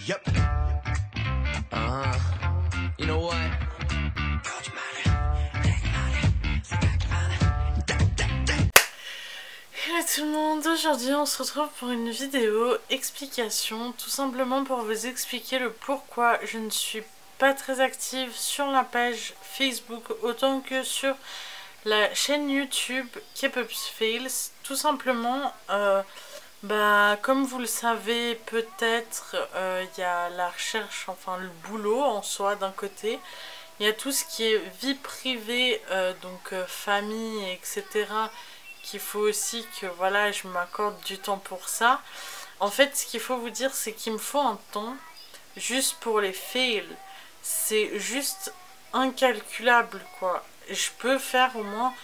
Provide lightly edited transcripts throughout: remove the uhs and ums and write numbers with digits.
Yep. You know what? Hello tout le monde, aujourd'hui on se retrouve pour une vidéo explication, tout simplement pour vous expliquer le pourquoi je ne suis pas très active sur la page Facebook autant que sur la chaîne YouTube K-Pop's Fails. Tout simplement, comme vous le savez peut-être, il y a la recherche, enfin le boulot en soi d'un côté, il y a tout ce qui est vie privée, famille, etc. qu'il faut aussi que voilà, je m'accorde du temps pour ça. En fait, ce qu'il faut vous dire, c'est qu'il me faut un temps juste pour les fails. C'est juste incalculable, quoi. Je peux faire au moins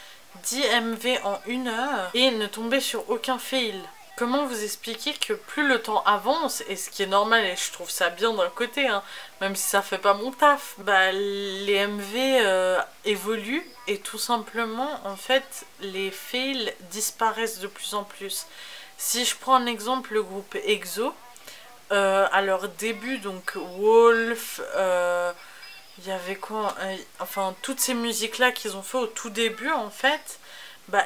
10 MV en 1 heure et ne tomber sur aucun fail. Comment vous expliquer que plus le temps avance, et ce qui est normal et je trouve ça bien d'un côté, hein, même si ça fait pas mon taf, les MV évoluent et tout simplement en fait les fails disparaissent de plus en plus. Si je prends un exemple, le groupe EXO, à leur début, donc Wolf, il y avait quoi, enfin toutes ces musiques là qu'ils ont fait au tout début en fait,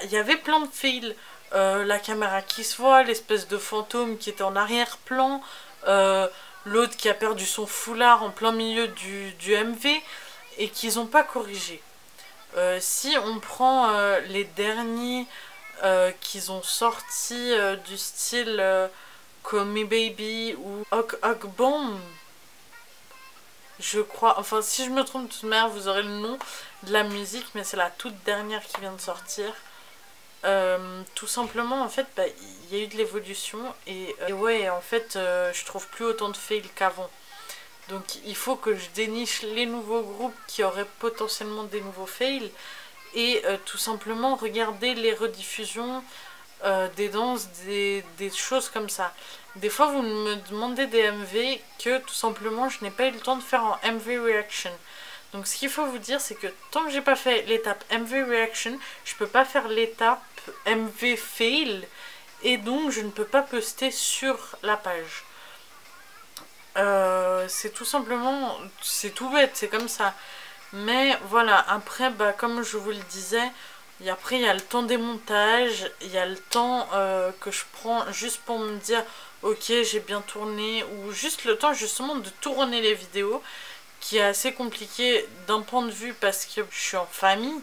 il y avait plein de fails. La caméra qui se voit, l'espèce de fantôme qui était en arrière-plan, l'autre qui a perdu son foulard en plein milieu du MV et qu'ils n'ont pas corrigé. Si on prend les derniers qu'ils ont sortis du style Call Me Baby ou Hok Hok Bomb, je crois, enfin si je me trompe de toute manière vous aurez le nom de la musique, mais c'est la toute dernière qui vient de sortir. Tout simplement en fait il y a eu de l'évolution et ouais en fait je trouve plus autant de fails qu'avant, donc il faut que je déniche les nouveaux groupes qui auraient potentiellement des nouveaux fails et tout simplement regarder les rediffusions des danses, des choses comme ça. Des fois vous me demandez des MV que tout simplement je n'ai pas eu le temps de faire en MV Reaction. Donc ce qu'il faut vous dire, c'est que tant que j'ai pas fait l'étape MV Reaction, je peux pas faire l'étape MV Fail et donc je ne peux pas poster sur la page. C'est tout simplement, c'est tout bête, c'est comme ça. Mais voilà, après comme je vous le disais, après il y a le temps des montages, il y a le temps que je prends juste pour me dire ok j'ai bien tourné, ou juste le temps justement de tourner les vidéos, qui est assez compliqué d'un point de vue parce que je suis en famille.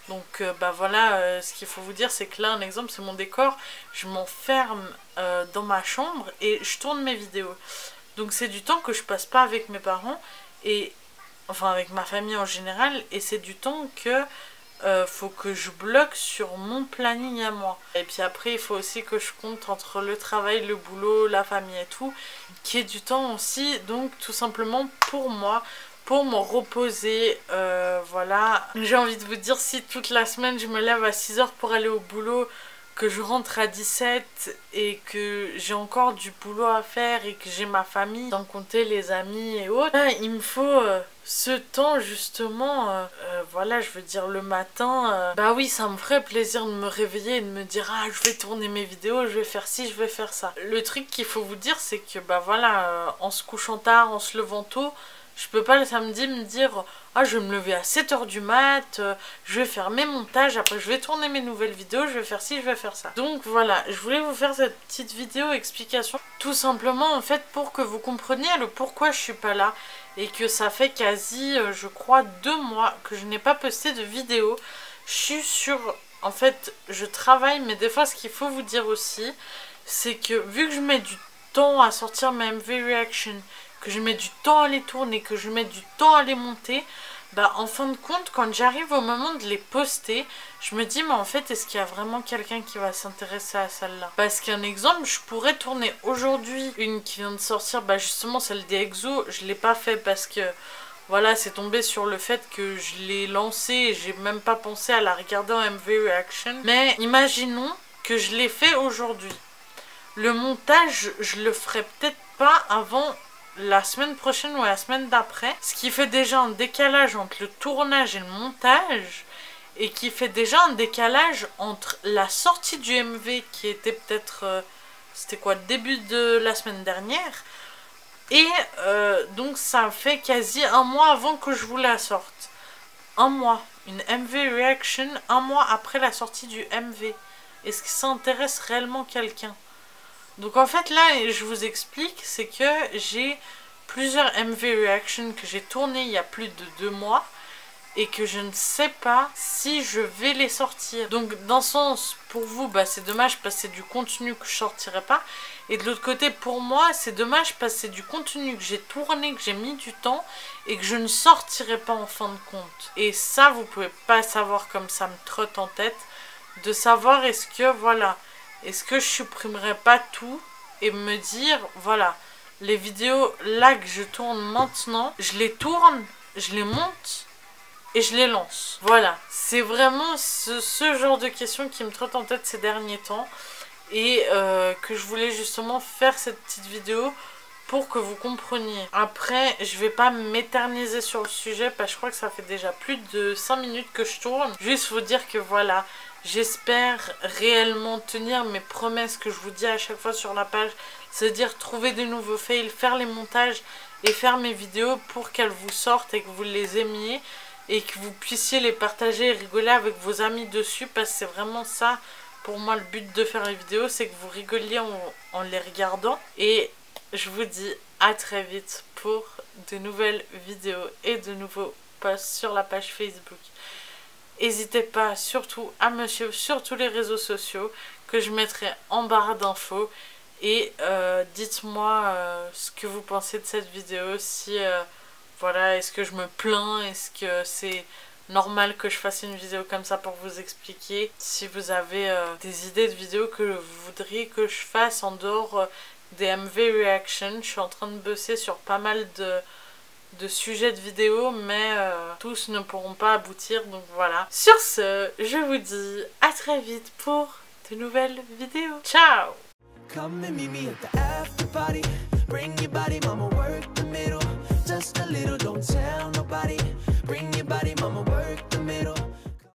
Donc voilà, ce qu'il faut vous dire, c'est que là un exemple c'est mon décor, je m'enferme dans ma chambre et je tourne mes vidéos. Donc c'est du temps que je passe pas avec mes parents, et enfin avec ma famille en général, et c'est du temps que faut que je bloque sur mon planning à moi. Et puis après il faut aussi que je compte entre le travail, le boulot, la famille et tout, qui est du temps aussi, donc tout simplement pour moi, pour me reposer. Voilà, j'ai envie de vous dire, si toute la semaine je me lève à 6 h pour aller au boulot, que je rentre à 17 et que j'ai encore du boulot à faire et que j'ai ma famille, sans compter les amis et autres, il me faut ce temps justement, voilà, je veux dire le matin, oui ça me ferait plaisir de me réveiller et de me dire ah je vais tourner mes vidéos, je vais faire ci, je vais faire ça. Le truc qu'il faut vous dire, c'est que voilà, en se couchant tard, en se levant tôt, je peux pas le samedi me dire ah je vais me lever à 7 h du mat, je vais faire mes montages, après je vais tourner mes nouvelles vidéos, je vais faire ci, je vais faire ça. Donc voilà, je voulais vous faire cette petite vidéo explication, tout simplement en fait pour que vous compreniez le pourquoi je suis pas là, et que ça fait quasi je crois 2 mois que je n'ai pas posté de vidéo. Je suis sur, en fait je travaille, mais des fois ce qu'il faut vous dire aussi, c'est que vu que je mets du temps à sortir ma MV Reaction, que je mets du temps à les tourner, que je mets du temps à les monter, en fin de compte, quand j'arrive au moment de les poster, je me dis, mais en fait, est-ce qu'il y a vraiment quelqu'un qui va s'intéresser à celle-là? Parce qu'un exemple, je pourrais tourner aujourd'hui une qui vient de sortir, justement celle des EXO, je l'ai pas fait parce que, voilà, c'est tombé sur le fait que je l'ai lancée et j'ai même pas pensé à la regarder en MV Reaction. Mais imaginons que je l'ai fait aujourd'hui. Le montage, je le ferai peut-être pas avant la semaine prochaine ou la semaine d'après, ce qui fait déjà un décalage entre le tournage et le montage, et qui fait déjà un décalage entre la sortie du MV qui était peut-être, c'était quoi, début de la semaine dernière, Et donc ça fait quasi un mois avant que je vous la sorte. Un mois. Une MV reaction un mois après la sortie du MV. Est-ce que ça intéresse réellement quelqu'un? Donc en fait là, je vous explique, c'est que j'ai plusieurs MV reaction que j'ai tourné il y a plus de 2 mois. Et que je ne sais pas si je vais les sortir. Donc d'un sens, pour vous, bah, c'est dommage parce que c'est du contenu que je sortirai pas. Et de l'autre côté, pour moi, c'est dommage parce que c'est du contenu que j'ai tourné, que j'ai mis du temps et que je ne sortirai pas en fin de compte. Et ça, vous pouvez pas savoir comme ça me trotte en tête. De savoir est-ce que, voilà, est-ce que je supprimerai pas tout et me dire, voilà, les vidéos là que je tourne maintenant, je les tourne, je les monte et je les lance. Voilà, c'est vraiment ce genre de questions qui me trotte en tête ces derniers temps. Et que je voulais justement faire cette petite vidéo pour que vous compreniez. Après, je vais pas m'éterniser sur le sujet parce que je crois que ça fait déjà plus de 5 minutes que je tourne. Juste vous dire que voilà, j'espère réellement tenir mes promesses que je vous dis à chaque fois sur la page. C'est-à-dire trouver de nouveaux fails, faire les montages et faire mes vidéos pour qu'elles vous sortent et que vous les aimiez. Et que vous puissiez les partager et rigoler avec vos amis dessus. Parce que c'est vraiment ça, pour moi, le but de faire les vidéos. C'est que vous rigoliez en les regardant. Et je vous dis à très vite pour de nouvelles vidéos et de nouveaux posts sur la page Facebook. N'hésitez pas surtout à me suivre sur tous les réseaux sociaux que je mettrai en barre d'infos. Et dites-moi ce que vous pensez de cette vidéo. Si... voilà, est-ce que je me plains? Est-ce que c'est normal que je fasse une vidéo comme ça pour vous expliquer? Si vous avez des idées de vidéos que vous voudriez que je fasse en dehors des MV Reaction, je suis en train de bosser sur pas mal de sujets de vidéos, mais tous ne pourront pas aboutir, donc voilà. Sur ce, je vous dis à très vite pour de nouvelles vidéos. Ciao! Come and meet me at the after party. Bring your body, mama, work the